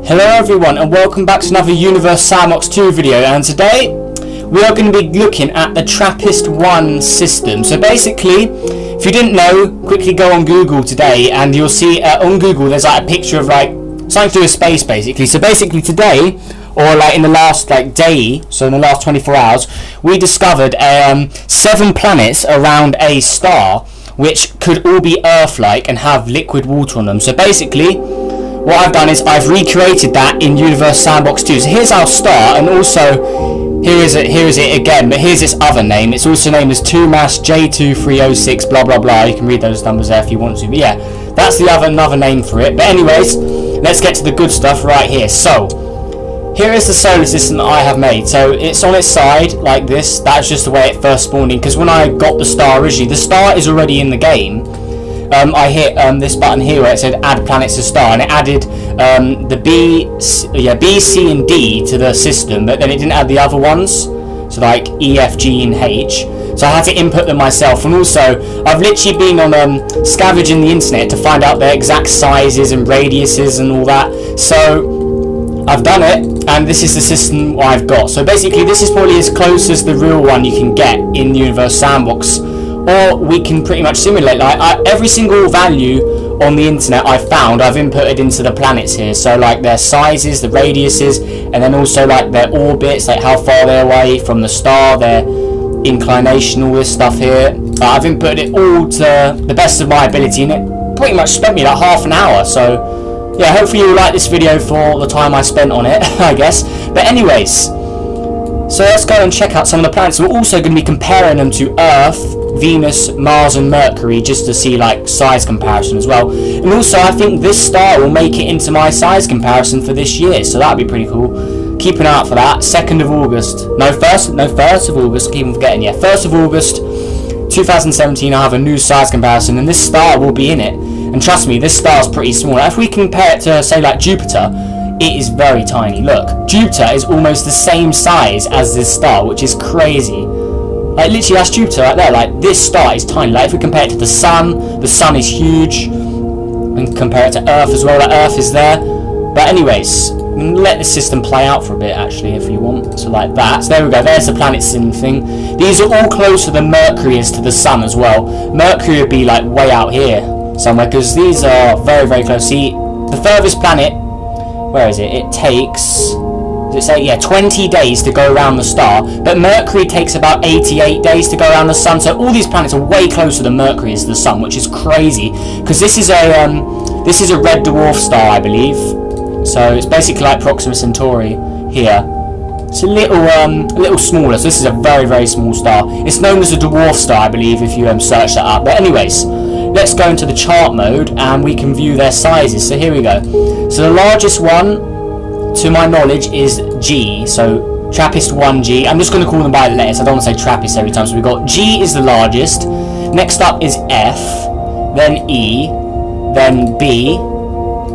Hello everyone and welcome back to another Universe Sandbox 2 video, and today we are going to be looking at the TRAPPIST-1 system. So basically, if you didn't know, quickly go on Google today and you'll see on Google there's like a picture of like something to do with space basically. So basically today, or like in the last day, so in the last 24 hours, we discovered 7 planets around a star which could all be Earth-like and have liquid water on them. So basically, what I've done is I've recreated that in Universe Sandbox 2. So here's our star, and also here is it again, but here's its other name. It's also named as 2MASS J2306 blah blah blah. You can read those numbers there if you want to. But yeah, that's the another name for it. But anyways, let's get to the good stuff right here. So here is the solar system that I have made. So it's on its side like this. That's just the way it first spawned in, because when I got the star originally, the star is already in the game. I hit this button here where it said add planets to star, and it added the B, C and D to the system, but then it didn't add the other ones, so like E, F, G and H, so I had to input them myself. And also I've literally been on scavenging the internet to find out their exact sizes and radiuses and all that, so I've done it, and this is the system I've got. So basically this is probably as close as the real one you can get in Universe Sandbox, or we can pretty much simulate like every single value on the internet I've found, I've inputted into the planets here. So like their sizes, the radiuses, and then also like their orbits, like how far they're away from the star, their inclination, all this stuff here. I've inputted it all to the best of my ability, and it pretty much spent me like half an hour. So yeah, hopefully you'll like this video for the time I spent on it, I guess. But anyways, so let's go and check out some of the planets. We're also going to be comparing them to Earth, Venus, Mars and Mercury, just to see like size comparison as well. And also I think this star will make it into my size comparison for this year, so that'd be pretty cool. Keep an eye out for that. 2nd of August. No, 1st of August, keep on forgetting, yeah. 1st of August 2017 I have a new size comparison, and this star will be in it. And trust me, this star's pretty small. If we compare it to say like Jupiter, it is very tiny. Look, Jupiter is almost the same size as this star, which is crazy. Like literally that's Jupiter right there. Like this star is tiny. Like if we compare it to the sun is huge. And compare it to Earth as well, like Earth is there. But anyways, let the system play out for a bit actually if you want. So like that. So there we go, there's the planet sim thing. These are all closer than Mercury is to the sun as well. Mercury would be like way out here somewhere, because these are very, very close. See, the furthest planet, where is it? It takes, does it say, yeah, 20 days to go around the star, but Mercury takes about 88 days to go around the sun. So all these planets are way closer than Mercury is to the sun, which is crazy, because this is a red dwarf star, I believe. So it's basically like Proxima Centauri here. It's a little smaller, so this is a very, very small star. It's known as a dwarf star, I believe, if you search that up. But anyways, let's go into the chart mode and we can view their sizes. So here we go. So the largest one, to my knowledge, is G. So TRAPPIST-1G. I'm just going to call them by the letters. I don't want to say TRAPPIST every time. So we've got G is the largest. Next up is F, then E, then B,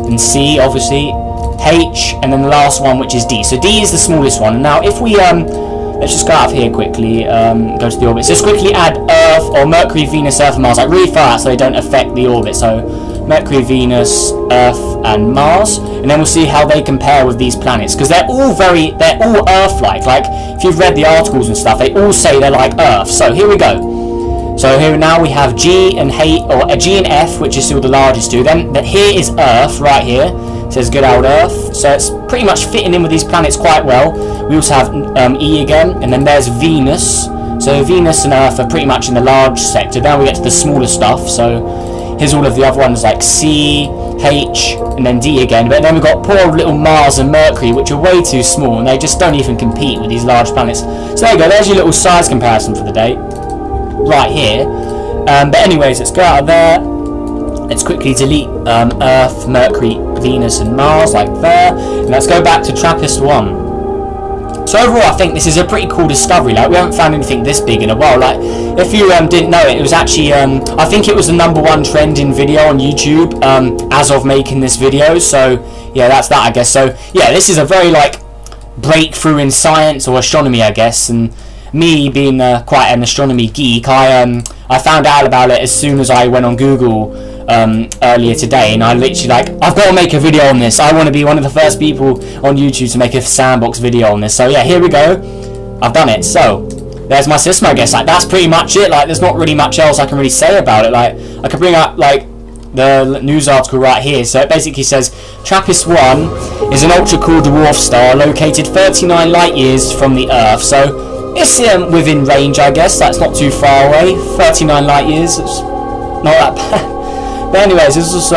then C, obviously, H, and then the last one, which is D. So D is the smallest one. Now, if we let's just go out of here quickly, go to the orbit. So let's quickly add Earth, or Mercury, Venus, Earth, and Mars, like really far out so they don't affect the orbit. So Mercury, Venus, Earth, and Mars, and then we'll see how they compare with these planets, because they're all Earth-like. Like if you've read the articles and stuff, they all say they're like Earth. So here we go. So here now we have G and H, or G and F, which is still the largest two. Then here is Earth right here. It says good old Earth. So it's pretty much fitting in with these planets quite well. We also have E again, and then there's Venus. So Venus and Earth are pretty much in the large sector. Now we get to the smaller stuff. So here's all of the other ones like C, H, and then D again. But then we've got poor old little Mars and Mercury, which are way too small, and they just don't even compete with these large planets. So there you go, there's your little size comparison for the day, right here. But anyways, let's go out of there. Let's quickly delete Earth, Mercury, Venus, and Mars, like there. And let's go back to TRAPPIST-1. So overall, I think this is a pretty cool discovery. Like, we haven't found anything this big in a while. Like, if you didn't know it, it was actually, I think it was the #1 trending video on YouTube as of making this video. So yeah, that's that, I guess. So yeah, this is a very like breakthrough in science or astronomy, I guess. And me being quite an astronomy geek, I found out about it as soon as I went on Google earlier today, and I literally like, I've got to make a video on this. I want to be one of the first people on YouTube to make a sandbox video on this. So yeah, here we go. I've done it. So there's my system, I guess. Like, that's pretty much it. Like, there's not really much else I can really say about it. Like, I could bring up like the news article right here. So it basically says TRAPPIST-1 is an ultra-cool dwarf star located 39 light years from the Earth. So it's within range, I guess. That's not too far away. 39 light years. It's not that bad. But anyways, this is also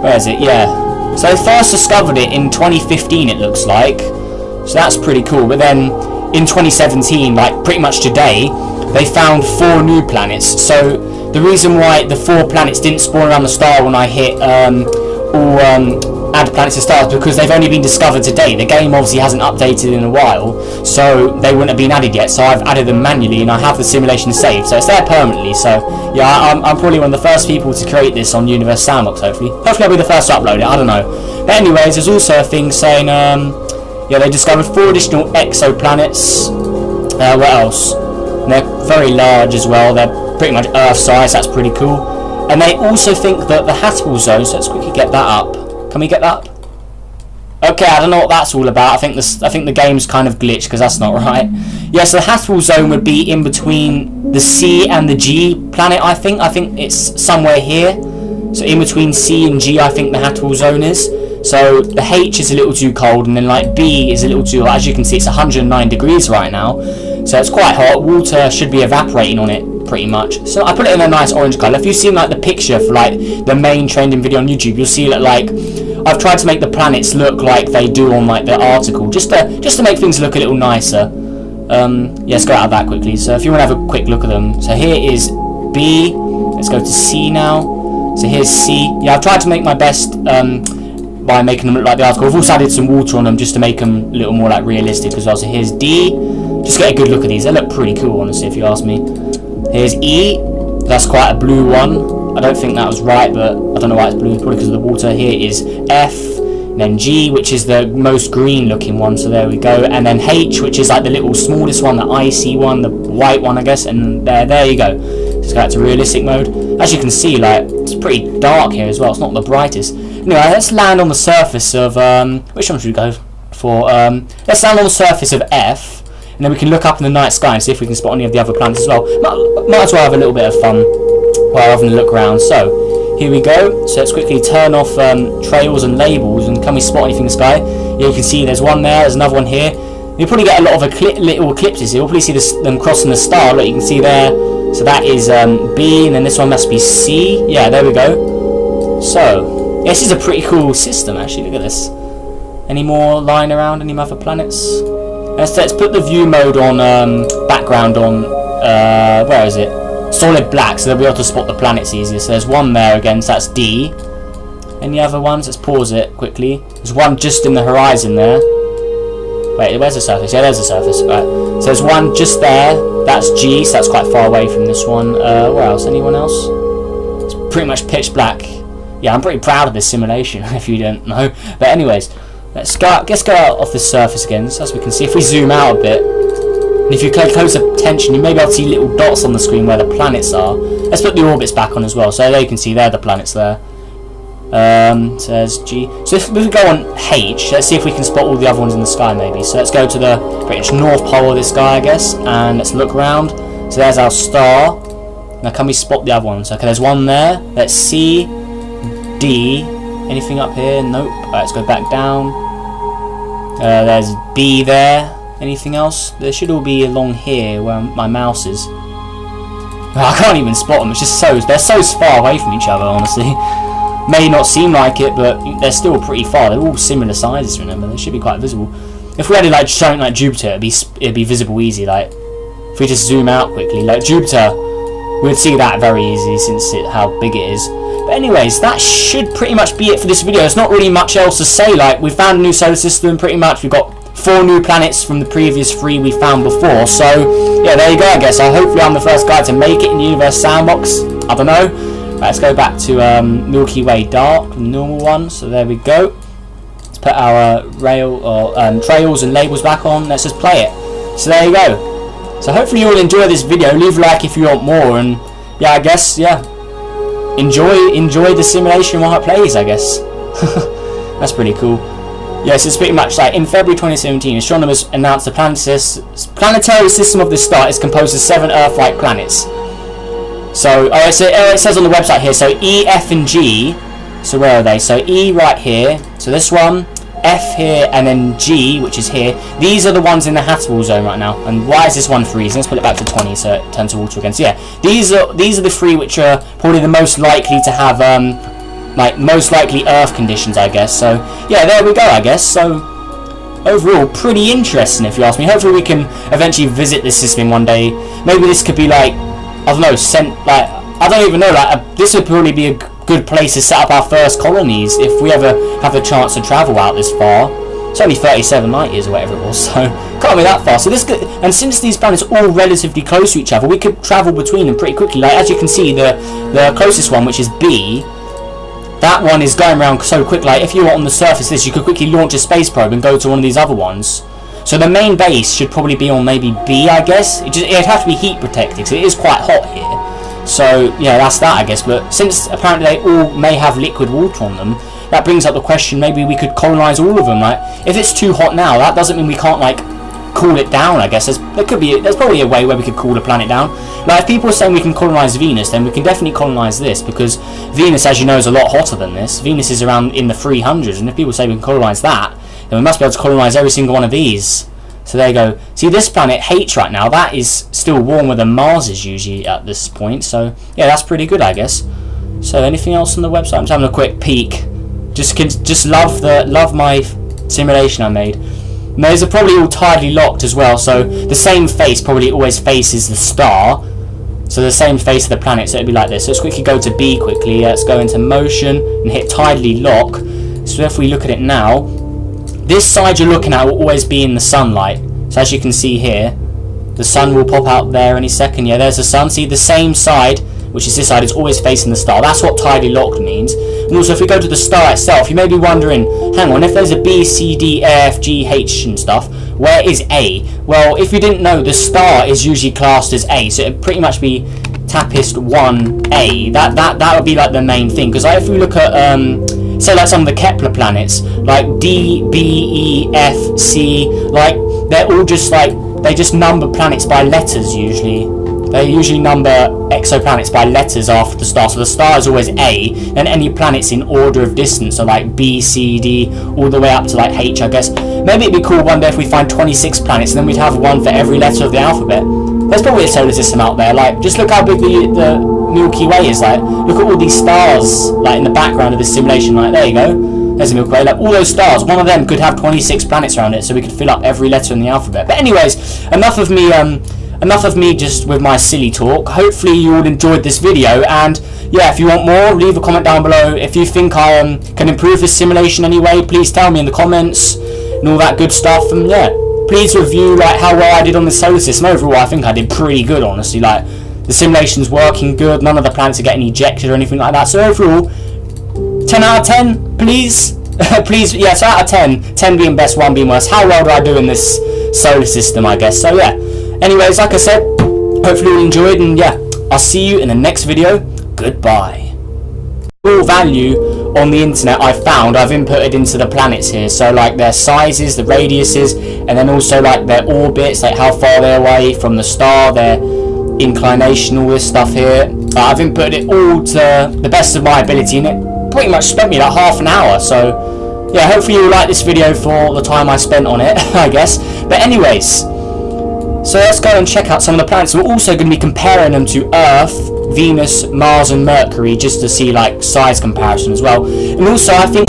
where is it? Yeah. So they first discovered it in 2015. It looks like. So that's pretty cool. But then in 2017, like pretty much today, they found 4 new planets. So the reason why the 4 planets didn't spawn around the star when I hit add planets to stars, because they've only been discovered today. The game obviously hasn't updated in a while, so they wouldn't have been added yet. So I've added them manually, and I have the simulation saved, so it's there permanently. So yeah, I'm probably one of the first people to create this on Universe Sandbox. Hopefully I'll be the first to upload it. I don't know. But anyways, there's also a thing saying yeah, they discovered 4 additional exoplanets. What else? And they're very large as well. They're pretty much Earth size. That's pretty cool. And they also think that the habitable zone. So let's quickly get that up. Can we get that up? Okay, I don't know what that's all about. I think the game's kind of glitched because that's not right. Yeah, so the habitable zone would be in between the C and the G planet. I think it's somewhere here. So in between C and G, I think the habitable zone is. So the H is a little too cold, and then like B is a little too hot. As you can see, it's 109 degrees right now, so it's quite hot. Water should be evaporating on it pretty much. So I put it in a nice orange colour. If you've seen like the picture for like the main trending video on YouTube, you'll see that like I've tried to make the planets look like they do on like the article, just to make things look a little nicer. Yeah, let's go out of that quickly. So if you want to have a quick look at them, so here is B. Let's go to C now. So here's C. Yeah, I've tried to make my best by making them look like the article. I've also added some water on them just to make them a little more like realistic as well. So here's D. Just get a good look at these. They look pretty cool, honestly, if you ask me. Here's E. That's quite a blue one. I don't think that was right, but I don't know why it's blue. Probably because of the water. Here is F. And then G, which is the most green looking one. So there we go. And then H, which is like the little smallest one, the icy one, the white one, I guess. And there you go. Just go back to realistic mode. As you can see, like it's pretty dark here as well. It's not the brightest. Anyway, let's land on the surface of which one should we go for? Let's land on the surface of F, and then we can look up in the night sky and see if we can spot any of the other planets as well. Might as well have a little bit of fun while having a look around. So here we go. So let's quickly turn off trails and labels, and can we spot anything in the sky? Yeah, you can see there's one there. There's another one here. You probably get a lot of little eclipses here. You'll probably see them crossing the star. Look, you can see there. So that is B, and then this one must be C. Yeah, there we go. So yeah, this is a pretty cool system, actually. Look at this. Any more lying around? Any other planets? Let's put the view mode on, background on, where is it? Solid black, so they'll be able to spot the planets easier. So there's one there again, so that's D. Any other ones? Let's pause it quickly. There's one just in the horizon there. Wait, where's the surface? Yeah, there's the surface. Right. So there's one just there. That's G, so that's quite far away from this one. Where else? Anyone else? It's pretty much pitch black. Yeah, I'm pretty proud of this simulation, if you don't know. But anyways, let's go out off the surface again, so as we can see. If we zoom out a bit, and if you pay close attention, you may be able to see little dots on the screen where the planets are. Let's put the orbits back on as well, so there you can see there the planets there. So there's G. So if we go on H, let's see if we can spot all the other ones in the sky maybe. So let's go to the British North Pole of this guy, I guess, and let's look around. So there's our star. Now can we spot the other ones? Okay, there's one there. Let's see. D. Anything up here? Nope. Alright, let's go back down. There's B there. Anything else? There should all be along here where my mouse is. I can't even spot them. It's just they're so far away from each other, honestly. May not seem like it, but they're still pretty far. They're all similar sizes, remember. They should be quite visible. If we had it like something like Jupiter, it'd be visible easy. Like if we just zoom out quickly, like Jupiter, we'd see that very easy since how big it is. But anyways, that should pretty much be it for this video. There's not really much else to say. Like, we found a new solar system, pretty much. We've got 4 new planets from the previous 3 we found before. So, yeah, there you go, I guess. Hopefully I'm the first guy to make it in Universe Sandbox. I don't know. Right, let's go back to Milky Way Dark, the normal one. So there we go. Let's put our trails and labels back on. Let's just play it. So there you go. So hopefully you all enjoy this video. Leave a like if you want more. And, yeah, I guess, yeah. enjoy the simulation while it plays, I guess. That's pretty cool. Yes, it's pretty much like in February 2017, astronomers announced the planetary system of the star is composed of 7 Earth-like planets. So, it says on the website here, so E, F, and G. So where are they? So E right here. So this one, F here, and then G, which is here. These are the ones in the habitable zone right now. And why is this one freezing? Let's put it back to 20 so it turns to water again. So yeah, these are the 3 which are probably the most likely to have like most likely Earth conditions, I guess. So yeah, there we go, I guess. So overall, pretty interesting if you ask me. Hopefully we can eventually visit this system one day. Maybe this could be like, I don't know, I don't even know, like this would probably be a good place to set up our first colonies if we ever have the chance to travel out this far. It's only 37 light years or whatever it was, so can't be that far. So this could, and since these planets are all relatively close to each other, we could travel between them pretty quickly. Like as you can see, the closest one, which is B, that one is going around so quick. Like if you were on the surface of this, you could quickly launch a space probe and go to one of these other ones. So the main base should probably be on maybe B, I guess. It'd have to be heat protected because it is quite hot here. So yeah, that's that, I guess. But since apparently they all may have liquid water on them, that brings up the question, maybe we could colonize all of them. Like if it's too hot now, that doesn't mean we can't like cool it down, I guess. There's probably a way where we could cool the planet down. Like if people are saying we can colonize Venus, then we can definitely colonize this, because Venus, as you know, is a lot hotter than this. Venus is around in the 300s, and if people say we can colonize that, then we must be able to colonize every single one of these. So there you go. See, this planet H right now, that is still warmer than Mars is usually at this point. So yeah, that's pretty good, I guess. So anything else on the website? I'm just having a quick peek. Just love my simulation I made. And those are probably all tidally locked as well. So the same face probably always faces the star. So the same face of the planet. So it'd be like this. So let's quickly go to B quickly. Let's go into motion and hit tidally lock. So if we look at it now, this side you're looking at will always be in the sunlight. So as you can see here, the sun will pop out there any second. Yeah, there's the sun. See, the same side, which is this side, is always facing the star. That's what tidally locked means. And also, if we go to the star itself, you may be wondering, hang on, if there's a B, C, D, F, G, H and stuff, where is A? Well, if you didn't know, the star is usually classed as A, so it'd pretty much be TRAPPIST 1A. That would be like the main thing. Because like, if we look at say like some of the Kepler planets, like D, B, E, F, C, like they're all just like, they just number planets by letters usually. They usually number exoplanets by letters after the star. So the star is always A, and any planets in order of distance, so like B, C, D, all the way up to like H, I guess. Maybe it'd be cool one day if we find 26 planets, and then we'd have one for every letter of the alphabet. There's probably a solar system out there. Like, just look how big the Milky Way is. Like, look at all these stars, like in the background of this simulation. Like, there you go. There's a Milky Way. Like, all those stars, one of them could have 26 planets around it, so we could fill up every letter in the alphabet. But anyways, enough of me just with my silly talk. Hopefully you all enjoyed this video, and yeah, if you want more, leave a comment down below. If you think I can improve this simulation anyway, please tell me in the comments and all that good stuff. And yeah, please review like how well I did on the solar system. Overall, I think I did pretty good, honestly. Like, the simulation's working good, none of the planets are getting ejected or anything like that. So overall, 10 out of 10, please. Please, yeah, so out of 10, 10 being best, 1 being worst. How well do I do in this solar system, I guess. So yeah, anyways, like I said, hopefully you enjoyed, and yeah, I'll see you in the next video. Goodbye. All value on the internet I've inputted into the planets here. So like their sizes, the radiuses, and then also like their orbits, like how far they're away from the star, their inclination, all this stuff here. I've inputted it all to the best of my ability, and it pretty much spent me like half an hour. So yeah, hopefully you like this video for the time I spent on it, I guess. But anyways, so let's go and check out some of the planets. We're also going to be comparing them to Earth, Venus, Mars and Mercury, just to see like size comparison as well. And also I think...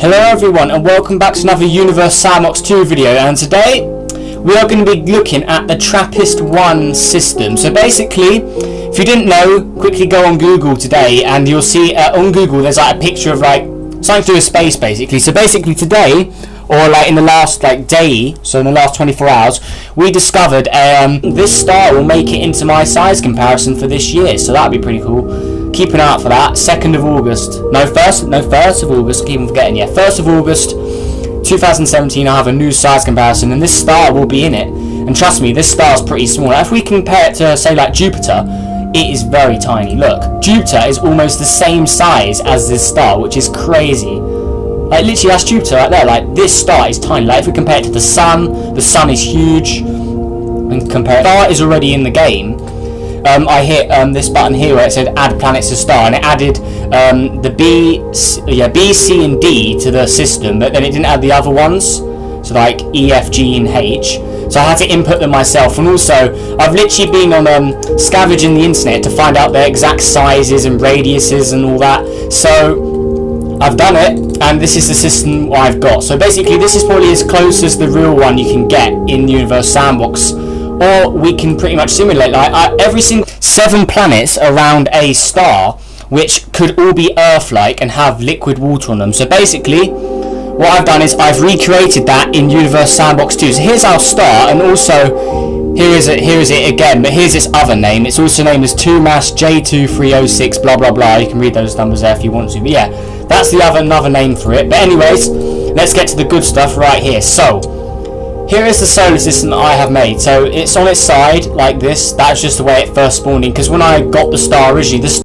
Hello everyone, and welcome back to another Universe Sandbox 2 video, and today we are going to be looking at the TRAPPIST-1 system. So basically, if you didn't know, quickly go on Google today and you'll see on Google there's like a picture of like something to do with space basically. So basically today, or like in the last like day, so in the last 24 hours, we discovered this star will make it into my size comparison for this year. So that'd be pretty cool. Keep an eye out for that. 2nd of August. No, 1st of August. I keep on forgetting. Yeah, 1st of August 2017 I have a new size comparison, and this star will be in it. And trust me, this star is pretty small. If we compare it to, say, like Jupiter, it is very tiny. Look, Jupiter is almost the same size as this star, which is crazy. Like, literally, that's Jupiter right there. Like, this star is tiny. Like, if we compare it to the sun is huge. And compare it, the star is already in the game. I hit this button here where it said add planets to star, and it added the B, C, and D to the system, but then it didn't add the other ones, so like E, F, G, and H. So I had to input them myself, and also I've literally been on scavenging the internet to find out their exact sizes and radiuses and all that. So I've done it, and this is the system I've got. So basically, this is probably as close as the real one you can get in Universe Sandbox. Or we can pretty much simulate like every single 7 planets around a star, which could all be Earth-like and have liquid water on them. So basically, what I've done is I've recreated that in Universe Sandbox 2. So here's our star, and also here is it again, but here's its other name. It's also named as 2MASS J2306 blah blah blah. You can read those numbers there if you want to. But yeah, that's the another name for it. But anyways, let's get to the good stuff right here. So here is the solar system that I have made. So it's on its side like this. That's just the way it first spawned in, because when I got the star originally,